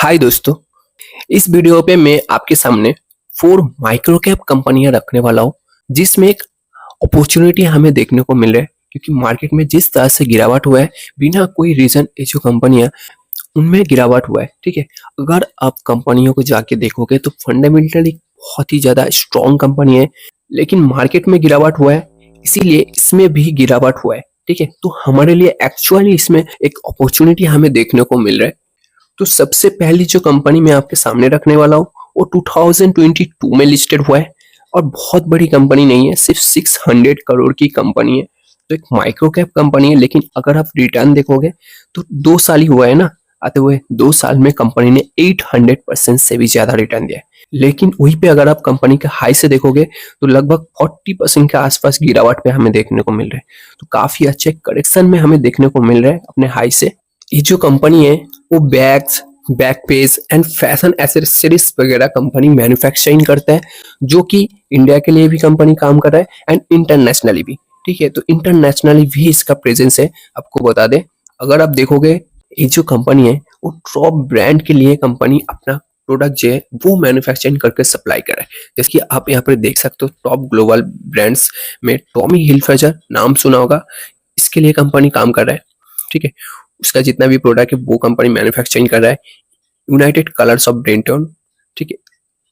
हाय दोस्तों, इस वीडियो पे मैं आपके सामने 4 माइक्रो कैप कंपनियां रखने वाला हूँ जिसमें एक अपॉर्चुनिटी हमें देखने को मिल रहा है क्योंकि मार्केट में जिस तरह से गिरावट हुआ है बिना कोई रीजन ये जो कंपनियां उनमें गिरावट हुआ है। ठीक है, अगर आप कंपनियों को जाके देखोगे तो फंडामेंटली बहुत ही ज्यादा स्ट्रॉन्ग कंपनी है, लेकिन मार्केट में गिरावट हुआ है इसीलिए इसमें भी गिरावट हुआ है। ठीक है, तो हमारे लिए एक्चुअली इसमें एक अपॉर्चुनिटी हमें देखने को मिल रहा है। तो सबसे पहली जो कंपनी मैं आपके सामने रखने वाला हूँ वो 2022 में लिस्टेड हुआ है और बहुत बड़ी कंपनी नहीं है, सिर्फ 600 करोड़ की कंपनी है। तो एक माइक्रो कैप कंपनी है, लेकिन अगर आप रिटर्न देखोगे तो 2 साल ही हुआ है ना, आते हुए 2 साल में कंपनी ने 800% से भी ज्यादा रिटर्न दिया है। लेकिन वहीं पे अगर आप कंपनी के हाई से देखोगे तो लगभग 40% के आसपास गिरावट पे हमें देखने को मिल रहा है। तो काफी अच्छे करेक्शन में हमें देखने को मिल रहा है अपने हाई से। ये जो कंपनी है वो बैग्स, बैकपेज एंड फैशन एसेसरीज वगैरह कंपनी मैन्युफैक्चरिंग करता है, जो कि इंडिया के लिए भी कंपनी काम कर रहा है एंड इंटरनेशनली भी। ठीक है, तो इंटरनेशनली भी इसका प्रेजेंस है। आपको बता दें, अगर आप देखोगे ये जो कंपनी है वो टॉप ब्रांड के लिए कंपनी अपना प्रोडक्ट जो है वो मैन्युफैक्चरिंग करके सप्लाई कर रहा है। जैसे कि आप यहाँ पर देख सकते हो, टॉप ग्लोबल ब्रांड्स में टॉमी हिलफिगर नाम सुना होगा, इसके लिए कंपनी काम कर रहा है। ठीक है, उसका जितना भी प्रोडक्ट है वो कंपनी मैन्युफैक्चरिंग कर रहा है। यूनाइटेड कलर्स ऑफ ब्रेंटन, ठीक है,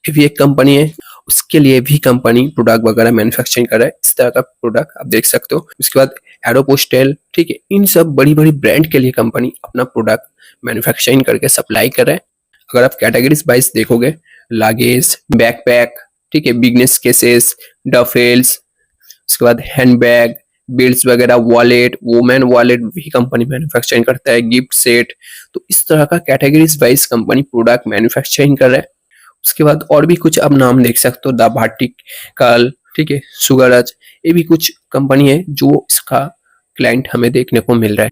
ये भी एक कंपनी है, उसके लिए भी कंपनी प्रोडक्ट वगैरह मैन्युफैक्चरिंग कर रहा है। इस तरह का प्रोडक्ट आप देख सकते हो। उसके बाद एरोपोस्टेल, ठीक है, इन सब बड़ी बड़ी ब्रांड के लिए कंपनी अपना प्रोडक्ट मैन्युफैक्चरिंग करके सप्लाई कर रहा है। अगर आप कैटेगरीज वाइज देखोगे, लागेज, बैकपैक, ठीक है, बिजनेस केसेस, डफेल्स, उसके बाद हैंडबैग, बेल्ट वगैरह, वॉलेट, वुमेन वॉलेट भी कंपनी मैन्युफैक्चरिंग करता है, गिफ्ट सेट। तो इस तरह का categories wise company product manufacturing कर रहा है। उसके बाद और भी कुछ आप नाम देख सकते हो, द भार्टिकल, ठीक है, सुगरज, ये भी कुछ कंपनी है जो इसका क्लाइंट हमें देखने को मिल रहा है।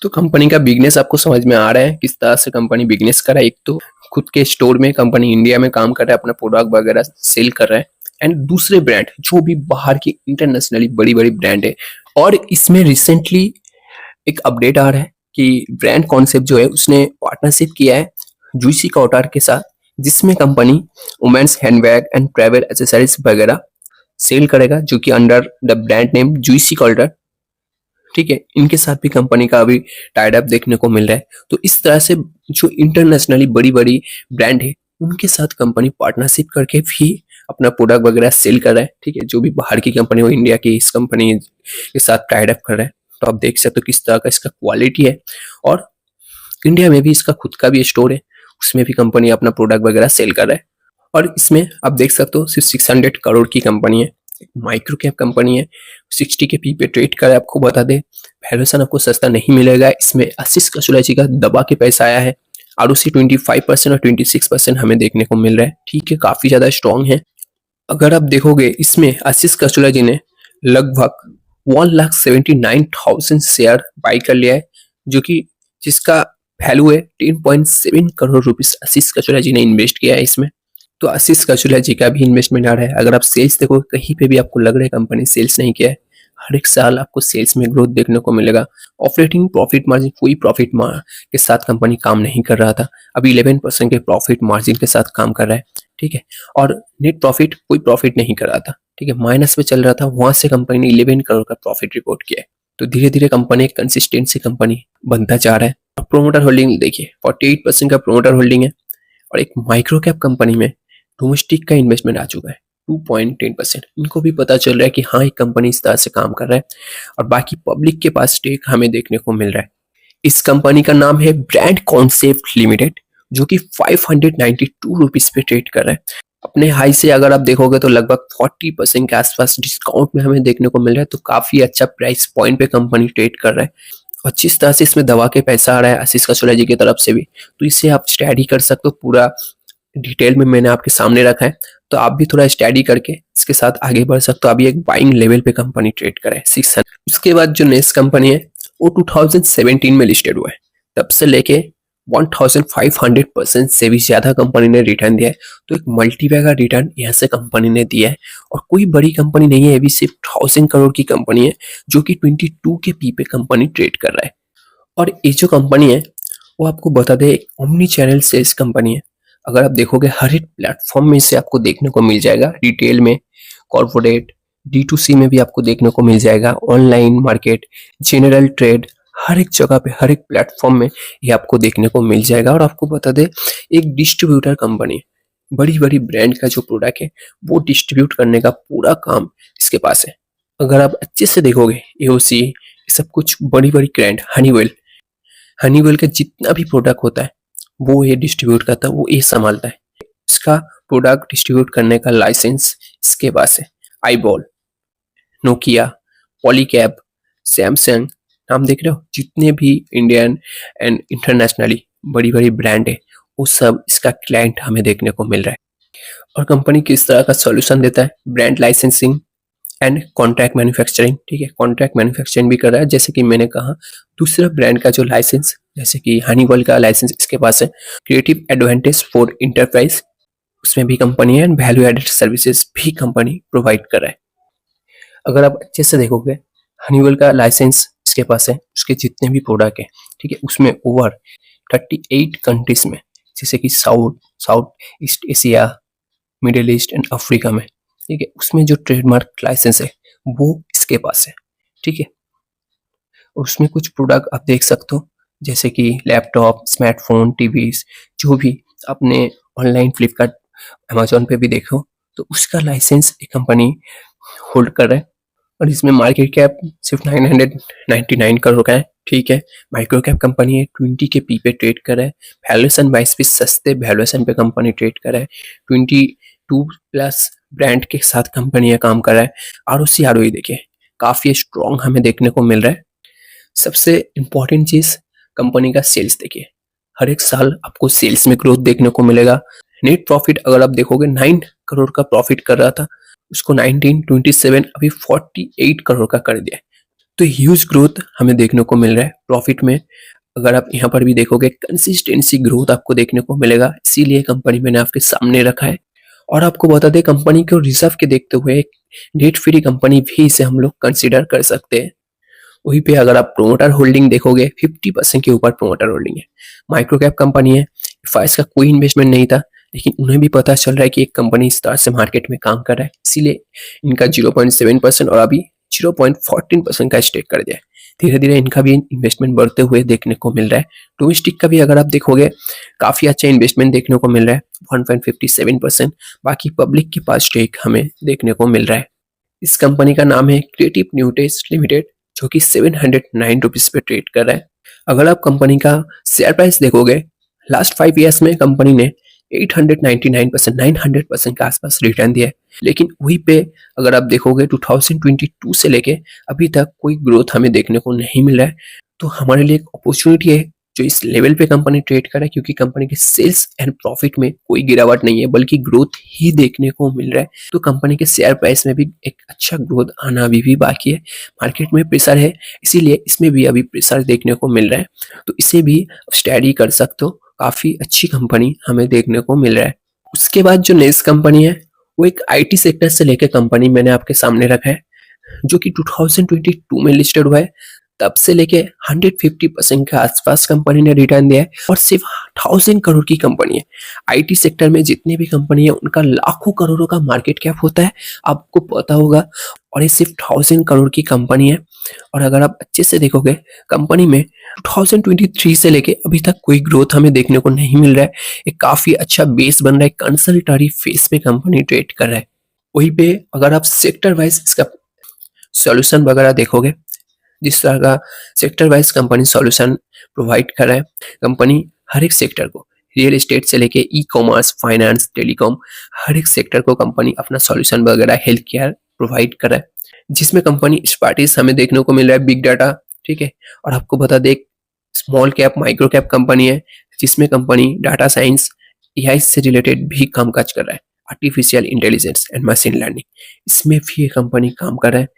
तो कंपनी का बिजनेस आपको समझ में आ रहा है किस तरह से कंपनी बिजनेस कर रहा है। एक तो खुद के स्टोर में कंपनी इंडिया में काम कर रहा है, अपना प्रोडक्ट वगैरह सेल कर रहा है, एंड दूसरे ब्रांड जो भी बाहर की इंटरनेशनली बड़ी बड़ी ब्रांड है। और इसमें रिसेंटली एक अपडेट आ रहा है कि ब्रांड कॉन्सेप्ट जो है उसने पार्टनरशिप किया है जूसी कॉटर के साथ, जिसमें company women's handbag and travel accessories वगैरह सेल करेगा, जो कि under the brand name Juicy Couture. ठीक है, इनके साथ भी कंपनी का अभी टाइड अप देखने को मिल रहा है। तो इस तरह से जो इंटरनेशनली बड़ी बड़ी ब्रांड है उनके साथ कंपनी पार्टनरशिप करके भी अपना प्रोडक्ट वगैरह सेल कर रहा है। ठीक है, जो भी बाहर की कंपनी हो इंडिया की इस कंपनी के साथ टाइड अप कर रहा है। तो आप देख सकते हो किस तरह का इसका क्वालिटी है। और इंडिया में भी इसका खुद का भी स्टोर है, उसमें भी कंपनी अपना प्रोडक्ट वगैरह सेल कर रहा है। और इसमें आप देख सकते हो सिर्फ 600 करोड़ की कंपनी है, माइक्रो कैप कंपनी है, 60 के पी पे ट्रेड कर रहा है। आपको बता दे, वैल्यूएशन आपको सस्ता नहीं मिलेगा। इसमें आशीष कसूला जी का दबा के पैसा आया है। आरओसी 25% और 26% हमें देखने को मिल रहा है। ठीक है, काफी ज्यादा स्ट्रॉन्ग है। अगर आप देखोगे इसमें आशीष कसूला जी ने लगभग 1,79,000 शेयर बाई कर लिया है, जो कि जिसका वैल्यू है 10.7 करोड़ रुपीस आशीष कसूला जी ने इन्वेस्ट किया है इसमें। तो आशीष कसूला जी का भी इन्वेस्टमेंट आ रहा है। अगर आप सेल्स देखो, कहीं पे भी आपको लग रहा है कंपनी सेल्स नहीं किया है, हर एक साल आपको सेल्स में ग्रोथ देखने को मिलेगा। ऑपरेटिंग प्रॉफिट मार्जिन, कोई प्रॉफिट के साथ कंपनी काम नहीं कर रहा था, अभी 11% के प्रॉफिट मार्जिन के साथ काम कर रहा है। ठीक है, और नेट प्रॉफिट, कोई प्रॉफिट नहीं कर रहा था। ठीक है, माइनस में चल रहा था, वहां से कंपनी ने 11 करोड़ का प्रॉफिट रिपोर्ट किया है। तो धीरे धीरे कंपनी एक कंसिस्टेंसी कंपनी बनता जा रहा है। और प्रोमोटर होल्डिंग देखिए, 48% का प्रोमोटर होल्डिंग है। और एक माइक्रो कैप कंपनी में डोमेस्टिक का इन्वेस्टमेंट आ चुका है 2.10%। इनको भी पता चल रहा है कि हाँ, एक कंपनी इस तरह से काम कर रहा है। और बाकी पब्लिक के पास स्टेक हमें देखने को मिल रहा है। इस कंपनी का नाम है ब्रांड कॉन्सेप्ट लिमिटेड, जो कि 592 रुपीज पे ट्रेड कर रहा है। अपने हाई से अगर आप देखोगे तो लगभग 40% के आसपास डिस्काउंट में हमें देखने को मिल रहा है। तो काफी अच्छा प्राइस पॉइंट पे कंपनी ट्रेड कर रहा है। और जिस तरह से इसमें दवा के पैसा आ रहा है आशीष कसूला जी की तरफ से भी, तो इसे आप स्टडी कर सकते हो। पूरा डिटेल में मैंने आपके सामने रखा है, तो आप भी थोड़ा स्टडी करके इसके साथ आगे बढ़ सकते हो। अभी एक बाइंग लेवल पे कंपनी ट्रेड कर रहा है 600। उसके बाद जो नेक्स्ट कंपनी है वो 2017 में लिस्टेड हुआ है, तब से लेके 1500% से भी ज्यादा कंपनी ने रिटर्न दिया है। तो एक मल्टीबैग का रिटर्न यहाँ से कंपनी ने दिया है। और कोई बड़ी कंपनी नहीं है, अभी सिर्फ 1000 करोड़ की कंपनी है, जो कि 22 के पी पे कंपनी ट्रेड कर रहा है। और ये जो कंपनी है वो आपको बता दे, एक ओमनी चैनल सेल्स कंपनी है। अगर आप देखोगे हर एक प्लेटफॉर्म में इसे आपको देखने को मिल जाएगा, रिटेल में, कॉर्पोरेट, D2C में भी आपको देखने को मिल जाएगा, ऑनलाइन मार्केट, जनरल ट्रेड, हर एक जगह पे, हर एक प्लेटफॉर्म में ये आपको देखने को मिल जाएगा। और आपको बता दे, एक डिस्ट्रीब्यूटर कंपनी, बड़ी बड़ी ब्रांड का जो प्रोडक्ट है वो डिस्ट्रीब्यूट करने का पूरा काम इसके पास है। अगर आप अच्छे से देखोगे, AOC, ये सब कुछ बड़ी बड़ी ब्रांड, हनीवेल का जितना भी प्रोडक्ट होता है वो ये डिस्ट्रीब्यूट करता है, वो ये संभालता है। इसका प्रोडक्ट डिस्ट्रीब्यूट करने का लाइसेंस इसके पास है। आईबॉल, नोकिया, पॉलीकैब, सैमसंग, नाम देख रहे हो, जितने भी इंडियन एंड इंटरनेशनली बड़ी बड़ी ब्रांड है वो सब इसका क्लाइंट हमें देखने को मिल रहा है। और कंपनी किस तरह का सॉल्यूशन देता है, brand licensing and contract manufacturing. ठीक है, कॉन्ट्रैक्ट मैन्युफैक्चरिंग भी कर रहा है, जैसे कि मैंने कहा, दूसरा ब्रांड का जो लाइसेंस, जैसे कि हनीवेल का लाइसेंस इसके पास है। क्रिएटिव एडवांटेज फॉर इंटरप्राइज, उसमें भी कंपनी है, एंड वैल्यू एडेड सर्विसेज भी कंपनी प्रोवाइड कर रहा है। अगर आप अच्छे से देखोगे, हनीवेल का लाइसेंस इसके पास है, उसके जितने भी प्रोडक्ट है, ठीक है, उसमें ओवर 38 कंट्रीज में, जैसे कि south east Asia, middle east and Africa में, ठीक है, उसमें जो ट्रेडमार्क लाइसेंस है वो इसके पास है। ठीक है, उसमें कुछ प्रोडक्ट आप देख सकते हो, जैसे कि लैपटॉप, स्मार्टफोन, टीवीज, जो भी आपने ऑनलाइन फ्लिपकार्ट, अमेजोन पे भी देखो, तो उसका लाइसेंस एक कंपनी होल्ड कर रहा है। और इसमें मार्केट कैप सिर्फ 999 करोड़ का है। ठीक है, माइक्रो कैप कंपनी है, 20 के पी पे ट्रेड कर रहा है, वैल्यूएशन वाइज भी सस्ते वैल्यूएशन पे कंपनी ट्रेड कर रहा है, 22 प्लस ब्रांड के साथ कंपनी काम कर रहा है। ROE देखिए, काफी स्ट्रॉन्ग हमें देखने को मिल रहा है। सबसे इंपॉर्टेंट चीज, कंपनी का सेल्स देखिए, हर एक साल आपको सेल्स में ग्रोथ देखने को मिलेगा। नेट प्रॉफिट अगर आप देखोगे 9 करोड़ का प्रॉफिट कर रहा था, उसको 1927 अभी 48 करोड़ का कर दिया है। तो ह्यूज ग्रोथ हमें देखने को मिल रहा है प्रॉफिट में। अगर आप यहाँ पर भी देखोगे, कंसिस्टेंसी ग्रोथ आपको देखने को मिलेगा, इसीलिए कंपनी मैंने आपके सामने रखा है। और आपको बता दें, कंपनी को रिजर्व के देखते हुए एक डेट फ्री कंपनी भी इसे हम लोग कंसिडर कर सकते हैं। वहीं पे अगर आप प्रोमोटर होल्डिंग देखोगे, 50% के ऊपर प्रोमोटर होल्डिंग है। माइक्रो कैप कंपनी है, फाइस का कोई इन्वेस्टमेंट नहीं था, लेकिन उन्हें भी पता चल रहा है कि एक कंपनी इस तरह से मार्केट में काम कर रहा है, इसीलिए इनका 0.7% और अभी 0.14% का स्टेक कर दिया है। धीरे धीरे इनका भी इन्वेस्टमेंट बढ़ते हुए देखने को मिल रहा है। डोमेस्टिक का भी अगर आप देखोगे, काफी अच्छा इन्वेस्टमेंट देखने को मिल रहा है, 1.57%। बाकी पब्लिक के पास स्टेक हमें देखने को मिल रहा है। इस कंपनी का नाम है क्रिएटिव न्यूटेज लिमिटेड, जो कि 709 रुपीज पे ट्रेड कर रहा है। अगर आप कंपनी का शेयर प्राइस देखोगे, लास्ट 5 ईयर्स में कंपनी ने 899%, 900% के आसपास रिटर्न दिया है। लेकिन वहीं पे अगर आप देखोगे, 2022 से लेके अभी तक कोई ग्रोथ हमें देखने को नहीं मिल रहा है। तो हमारे लिए एक अपॉर्चुनिटी है जो इस लेवल पे कंपनी ट्रेड कर रहा है, क्योंकि कंपनी के सेल्स एंड प्रॉफिट में कोई गिरावट नहीं है, बल्कि ग्रोथ ही देखने को मिल रहा है। तो कंपनी के शेयर प्राइस में भी एक अच्छा ग्रोथ आना अभी भी बाकी है। मार्केट में प्रेशर है, इसीलिए इसमें भी अभी प्रेशर देखने को मिल रहा है, तो इसे भी स्टडी कर सकते हो। काफी अच्छी कंपनी हमें देखने को मिल रहा है। उसके बाद जो नेक्स्ट कंपनी है, वो एक IT सेक्टर से लेकर कंपनी मैंने आपके सामने रखा है, जो कि 2022 में लिस्टेड हुआ है। तब से लेके 150% के आसपास कंपनी ने रिटर्न दिया है, और सिर्फ 1000 करोड़ की कंपनी है। IT सेक्टर में जितनी भी कंपनी है, उनका लाखों करोड़ों का मार्केट कैप होता है, आपको पता होगा, और ये सिर्फ 1000 करोड़ की कंपनी है। और अगर आप अच्छे से देखोगे, कंपनी में 2023 से लेके अभी तक कोई ग्रोथ हमें देखने को नहीं मिल रहा है। एक काफी अच्छा बेस बन रहा है, कंसल्टरी फेस में कंपनी ट्रेड कर रहा है। वहीं पे अगर आप सेक्टर वाइज इसका सॉल्यूशन वगैरह देखोगे, जिस तरह का sector wise company solution provide कर रहा है, कंपनी हर एक सेक्टर को, रियल एस्टेट से लेके ई-कॉमर्स, फाइनेंस, टेलीकॉम, हर एक सेक्टर को कंपनी अपना सॉल्यूशन वगैरह, हेल्थ केयर प्रोवाइड कर रहा है, जिसमें कंपनी एक्सपर्टीज हमें देखने को मिल रहा है, बिग डाटा। ठीक है, और आपको बता दें, small cap, micro cap company है, जिसमें कंपनी डाटा साइंस, AI से रिलेटेड भी कामकाज कर रहा है, artificial intelligence and machine learning, इसमें भी ये कंपनी काम कर रहा है।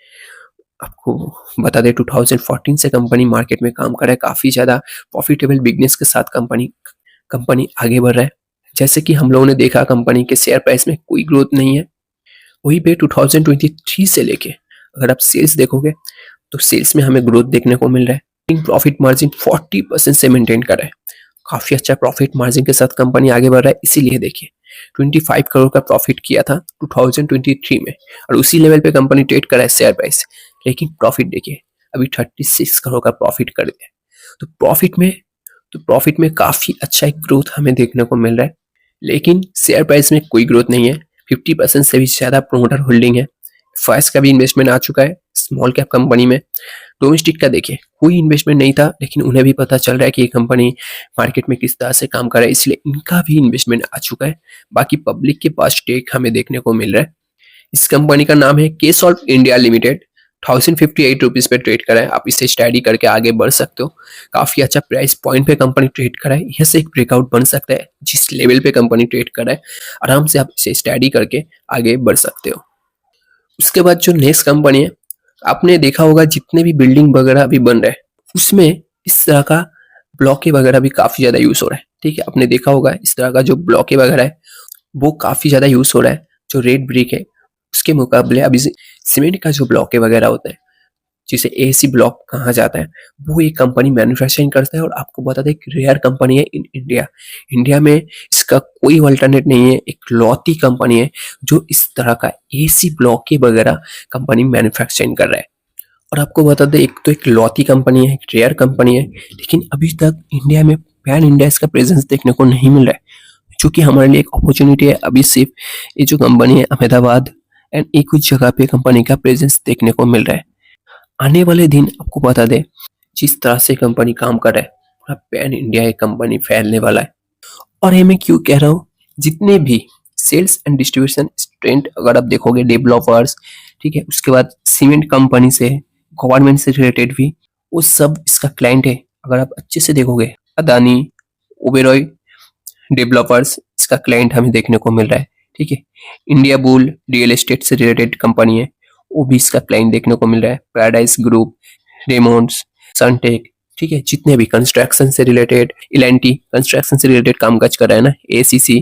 आपको बता दें, 2014 से कंपनी मार्केट में काम कर रहा है, काफी ज्यादा प्रॉफिटेबल बिजनेस के साथ कंपनी आगे बढ़ रहा है। जैसे कि हम लोगों ने देखा, कंपनी के शेयर प्राइस में कोई ग्रोथ नहीं है। वहीं पे 2023 से लेके अगर आप सेल्स देखोगे, तो सेल्स में हमें ग्रोथ देखने को मिल रहा है। प्रॉफिट मार्जिन 40% से मेंटेन कर रहा है। काफी अच्छा प्रॉफिट मार्जिन के साथ कंपनी आगे बढ़ रहा है। इसीलिए देखिए 25 करोड़ का प्रॉफिट किया था 2023 में, और उसी लेवल पे कंपनी ट्रेड करा है शेयर प्राइस, लेकिन प्रॉफिट देखिए अभी 36 करोड़ का प्रॉफिट कर दिया। तो प्रॉफिट में काफी अच्छा एक ग्रोथ हमें देखने को मिल रहा है, लेकिन शेयर प्राइस में कोई ग्रोथ नहीं है। 50% से भी ज्यादा प्रोमोटर होल्डिंग है। फर्स्ट का भी इन्वेस्टमेंट आ चुका है स्मॉल कैप कंपनी में। डोमेस्टिक का देखिए कोई इन्वेस्टमेंट नहीं था, लेकिन उन्हें भी पता चल रहा है कि ये कंपनी मार्केट में किस तरह से काम कर रहा है, इसलिए इनका भी इन्वेस्टमेंट आ चुका है। बाकी पब्लिक के पास स्टेक हमें देखने को मिल रहा है। इस कंपनी का नाम है केसॉल्व इंडिया लिमिटेड। 1058 रुपीज पे ट्रेड करा है। आप इसे स्टडी करके आगे बढ़ सकते हो। काफी अच्छा प्राइस पॉइंट पे कंपनी ट्रेड करा है। यहाँ से एक ब्रेकआउट बन सकता है। जिस लेवल पे कंपनी ट्रेड करा है आराम से आप इसे स्टडी करके आगे बढ़ सकते हो। उसके बाद जो नेक्स्ट कंपनी है, आपने देखा होगा जितने भी बिल्डिंग वगैरह अभी बन रहे हैं उसमें इस तरह का ब्लॉके वगैरह भी काफी ज्यादा यूज हो रहा है। ठीक है, आपने देखा होगा इस तरह का जो ब्लॉके वगैरह है वो काफी ज्यादा यूज हो रहा है। जो रेड ब्रिक है उसके मुकाबले अभी सीमेंट का जो ब्लॉके वगैरह होता है, जिसे एसी ब्लॉक कहा जाता है, वो एक कंपनी मैन्युफैक्चरिंग करता है। और आपको बता दें एक रेयर कंपनी है इन इंडिया में इसका कोई अल्टरनेट नहीं है। एक लौती कंपनी है जो इस तरह का एसी ब्लॉक के वगैरह कंपनी मैन्युफैक्चरिंग कर रहा है। और आपको बता दें एक तो एक लौती कंपनी है, एक रेयर कंपनी है, लेकिन अभी तक इंडिया में पैन इंडिया इसका प्रेजेंस देखने को नहीं मिल रहा है, जो कि हमारे लिए एक अपॉर्चुनिटी है। अभी सिर्फ ये जो कंपनी है अहमदाबाद एंड एक कुछ जगह पे कंपनी का प्रेजेंस देखने को मिल रहा है। आने वाले दिन आपको बता दें जिस तरह से कंपनी काम कर रहा है पूरा पैन इंडिया एक कंपनी फैलने वाला है। और ये मैं क्यों कह रहा हूँ, जितने भी सेल्स एंड डिस्ट्रीब्यूशन स्ट्रेंथ अगर आप देखोगे डेवलपर्स, ठीक है, उसके बाद सीमेंट कंपनी से, गवर्नमेंट से रिलेटेड भी, वो सब इसका क्लाइंट है। अगर आप अच्छे से देखोगे अदानी, ओबेरॉय डेवलपर्स इसका क्लाइंट हमें देखने को मिल रहा है। ठीक है, इंडिया बुल रियल एस्टेट से रिलेटेड कंपनी है, वो भी इसका क्लाइंट देखने को मिल रहा है। पैराडाइज ग्रुप, रेमोंड्स, सनटेक, ठीक है, जितने भी कंस्ट्रक्शन से रिलेटेड, एल&टी कंस्ट्रक्शन से रिलेटेड काम काज कर रहा है ना, एसीसी,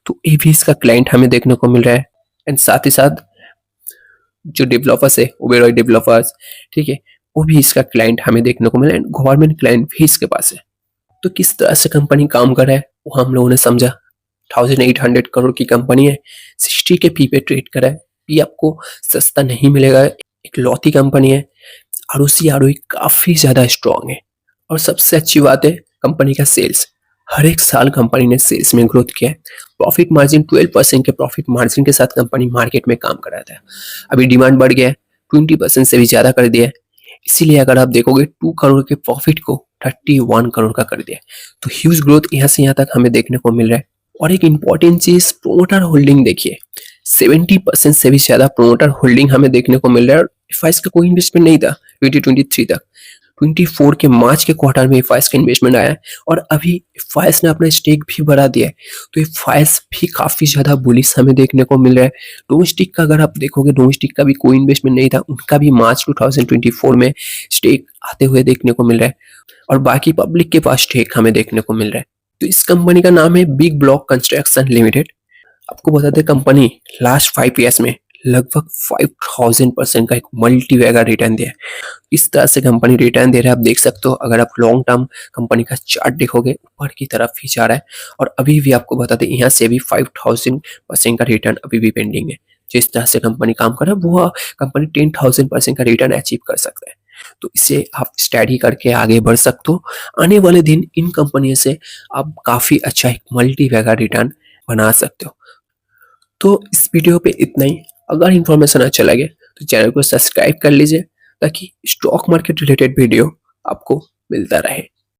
तो ये भी इसका क्लाइंट हमें देखने को मिल रहा है। एंड साथ ही साथ जो डेवलपर्स है ओबेरॉय डेवलपर्स, ठीक है, वो भी इसका क्लाइंट हमें देखने को मिल रहा है। गवर्नमेंट क्लाइंट भी इसके पास है। तो किस तरह से कंपनी काम कर रहा है वो हम लोगों ने समझा। 1800 करोड़ की कंपनी है, 60 के पी पे ट्रेड करा है। पी आपको सस्ता नहीं मिलेगा। एक लौती कंपनी है, आरओई काफी ज्यादा स्ट्रांग है। और सबसे अच्छी बात है कंपनी का सेल्स, हर एक साल कंपनी ने सेल्स में ग्रोथ किया है। प्रॉफिट मार्जिन 12% के प्रॉफिट मार्जिन के साथ कंपनी मार्केट में काम कर रहा था। अभी डिमांड बढ़ गया है, 20% से भी ज्यादा कर दिया है। इसीलिए अगर आप देखोगे 2 करोड़ के प्रॉफिट को 31 करोड़ का कर दिया है। तो ह्यूज ग्रोथ यहाँ से यहाँ तक हमें देखने को मिल रहा है। और एक इंपॉर्टेंट चीज प्रोमोटर होल्डिंग देखिए, 70% से भी ज्यादा प्रोमोटर होल्डिंग हमें देखने को मिल रहा है। और एफआईएस का कोई इन्वेस्टमेंट नहीं था 2023 तक। 24 के मार्च के क्वार्टर में एफआईएस का इन्वेस्टमेंट आया है, और अभी एफआईएस ने अपना स्टेक भी बढ़ा दिया है। तो एफआईएस भी काफी ज्यादा बुलिश हमें देखने को मिल रहा है। डोमेस्टिक का अगर आप देखोगे, डोमेस्टिक का भी कोई इन्वेस्टमेंट नहीं था, उनका भी मार्च 2024 में स्टेक आते हुए देखने को मिल रहा है। और बाकी पब्लिक के पास स्टेक हमें देखने को मिल रहा है। तो इस कंपनी का नाम है बिग ब्लॉक कंस्ट्रक्शन लिमिटेड। आपको बता दें कंपनी लास्ट 5 ईयर्स में लगभग 5000% का एक मल्टी वेगा रिटर्न दिया है। इस तरह से कंपनी रिटर्न दे रहा है, आप देख सकते हो। अगर आप लॉन्ग टर्म कंपनी का चार्ट देखोगे ऊपर की तरफ ही जा रहा है। और अभी भी आपको बता दें यहाँ से भी 5000% का रिटर्न अभी भी पेंडिंग है। जिस तरह से कंपनी काम कर रहा है वो कंपनी 10,000% का रिटर्न अचीव कर सकता है। तो इसे आप स्टडी करके आगे बढ़ सकते हो। आने वाले दिन इन कंपनियों से आप काफी अच्छा एक मल्टी वेगा रिटर्न बना सकते हो। तो इस वीडियो पे इतना ही। अगर इन्फॉर्मेशन अच्छा लगे तो चैनल को सब्सक्राइब कर लीजिए, ताकि स्टॉक मार्केट रिलेटेड वीडियो आपको मिलता रहे।